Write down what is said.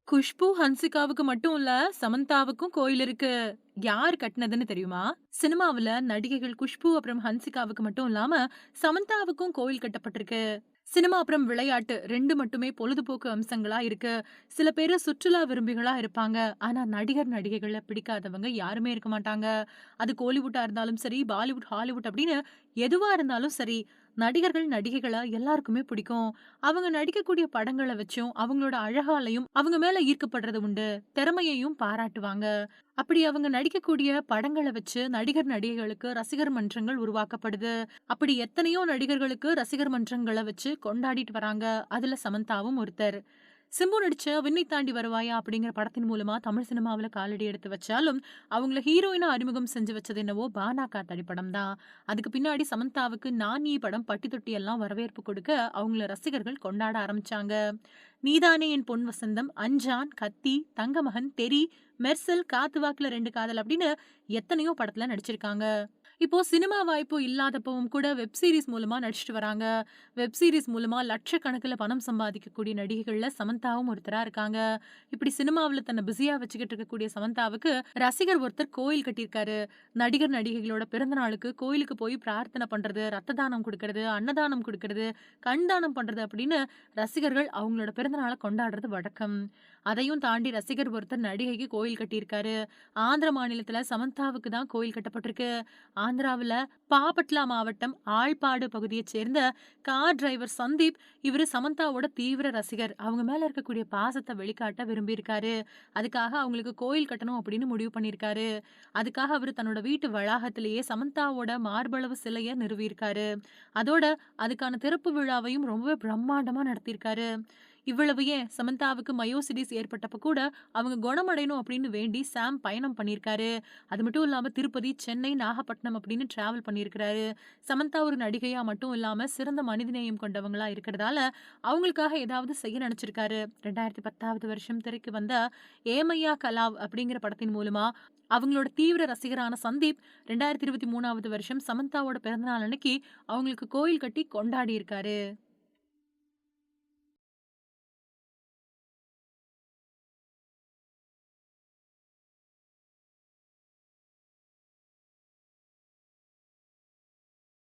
குஷ்பு, ஹன்சிகாவுக்கு மட்டும் இல்ல, சமந்தாவுக்கும் கோயில் இருக்கு. யார் கட்டுனதுன்னு தெரியுமா? சினிமாவுல நடிகைகள் குஷ்பு அப்புறம் ஹன்சிகாவுக்கு மட்டும் இல்லாம, சமந்தாவுக்கும் கோயில் கட்டப்பட்டிருக்கு. சினிமா அப்புறம் விளையாட்டு 2 மட்டுமே பொழுதுபோக்கு அம்சங்களா இருக்கு. சில பேரு சுற்றுலா விரும்பிகளா இருப்பாங்க. ஆனா நடிகர், நடிகைகள பிடிக்காதவங்க யாருமே இருக்க மாட்டாங்க. அது கோலிவுட்டா இருந்தாலும் சரி, பாலிவுட், ஹாலிவுட் அப்படின்னு எதுவா இருந்தாலும் சரி, நடிகர்கள், நடிகைகள எல்லாருக்குமே பிடிக்கும். அவங்க நடிக்கக்கூடிய படங்கள வச்சும், அவங்களோட அழகாலயும் அவங்க மேல ஈர்க்கப்படுறது உண்டு. திறமையையும் பாராட்டுவாங்க. அப்படி அவங்க நடிக்கக்கூடிய படங்கள வச்சு நடிகர், நடிகைகளுக்கு ரசிகர் மன்றங்கள் உருவாக்கப்படுது. அப்படி எத்தனையோ நடிகர்களுக்கு ரசிகர் மன்றங்கள வச்சு கொண்டாடிட்டு வராங்க. அதுல சமந்தாவும் ஒருத்தர். சிம்பு நடிச்ச "விண்ணை தாண்டி வருவாயா" அப்படிங்கிற படத்தின் மூலமா தமிழ் சினிமாவுல காலடி எடுத்து வச்சாலும், அவங்கள ஹீரோயினா அறிமுகம் செஞ்சு வச்சது என்னவோ "பானா காத்தாடி" படம் தான். அதுக்கு பின்னாடி சமந்தாவுக்கு "நான் நீ" படம் பட்டி தொட்டி எல்லாம் வரவேற்பு கொடுக்க, அவங்கள ரசிகர்கள் கொண்டாட ஆரம்பிச்சாங்க. "நீதானே என் பொன் வசந்தம்", "அஞ்சான்", "கத்தி", "தங்கமகன்", "தெறி", "மெர்சல்", "காத்து வாக்குல 2 காதல்" அப்படின்னு எத்தனையோ படத்துல நடிச்சிருக்காங்க. இப்போ சினிமா வாய்ப்பு இல்லாதப்பவும் கூட வெப் சீரிஸ் மூலமா நடிச்சுட்டு வராங்க. வெப் சீரிஸ் மூலமா லட்சக்கணக்குல பணம் சம்பாதிக்கக்கூடிய நடிகைகள்ல சமந்தாவும் ஒருத்தரா இருக்காங்க. இப்படி சினிமாவுல தன்னை பிஸியா வச்சுக்கிட்டு இருக்கக்கூடிய சமந்தாவுக்கு ரசிகர் ஒருத்தர் கோயில் கட்டியிருக்காரு. நடிகர், நடிகைகளோட பிறந்த நாளுக்கு கோயிலுக்கு போய் பிரார்த்தனை பண்றது, ரத்த தானம் குடுக்கறது, அன்னதானம் குடுக்கறது, கண் தானம் பண்றது அப்படின்னு ரசிகர்கள் அவங்களோட பிறந்த நாள கொண்டாடுறது வழக்கம். அதையும் தாண்டி ரசிகர் ஒருத்தர் நடிகைக்கு கோயில் கட்டியிருக்காரு. ஆந்திர மாநிலத்துல சமந்தாவுக்கு தான் கோயில் கட்டப்பட்டிருக்கு. ஆந்திராவுல பாபட்லா மாவட்டம் ஆழ்பாடு பகுதியைச் சேர்ந்த கார் டிரைவர் சந்தீப், இவரு சமந்தாவோட தீவிர ரசிகர். அவங்க மேல இருக்கக்கூடிய பாசத்த வெளிக்காட்ட விரும்பியிருக்காரு. அதுக்காக அவங்களுக்கு கோயில் கட்டணும் அப்படின்னு முடிவு பண்ணியிருக்காரு. அதுக்காக அவரு தன்னோட வீட்டு வளாகத்திலேயே சமந்தாவோட மார்பளவு சிலைய நிறுவியிருக்காரு. அதோட அதுக்கான திறப்பு விழாவையும் ரொம்பவே பிரம்மாண்டமா நடத்தியிருக்காரு. இவ்வளவு ஏன், சமந்தாவுக்கு மயோசிடிஸ் ஏற்பட்டப்ப கூட அவங்க குணமடையணும் அப்படின்னு வேண்டி சாம் பயணம் பண்ணியிருக்காரு. அது மட்டும் இல்லாம திருப்பதி, சென்னை, நாகப்பட்டினம் அப்படின்னு டிராவல் பண்ணியிருக்கிறாரு. சமந்தா ஒரு நடிகையா மட்டும் இல்லாம சிறந்த மனிதநேயம் கொண்டவங்களா இருக்கிறதால, அவங்களுக்காக ஏதாவது செய்ய நினைச்சிருக்காரு. 2010வது வருஷம் திரைக்கு வந்த ஏமையா கலாவ் அப்படிங்கிற படத்தின் மூலமா அவங்களோட தீவிர ரசிகரான சந்தீப் 2023வது வருஷம் சமந்தாவோட பிறந்தநாள் அன்னைக்கு அவங்களுக்கு கோயில் கட்டி கொண்டாடி இருக்காரு.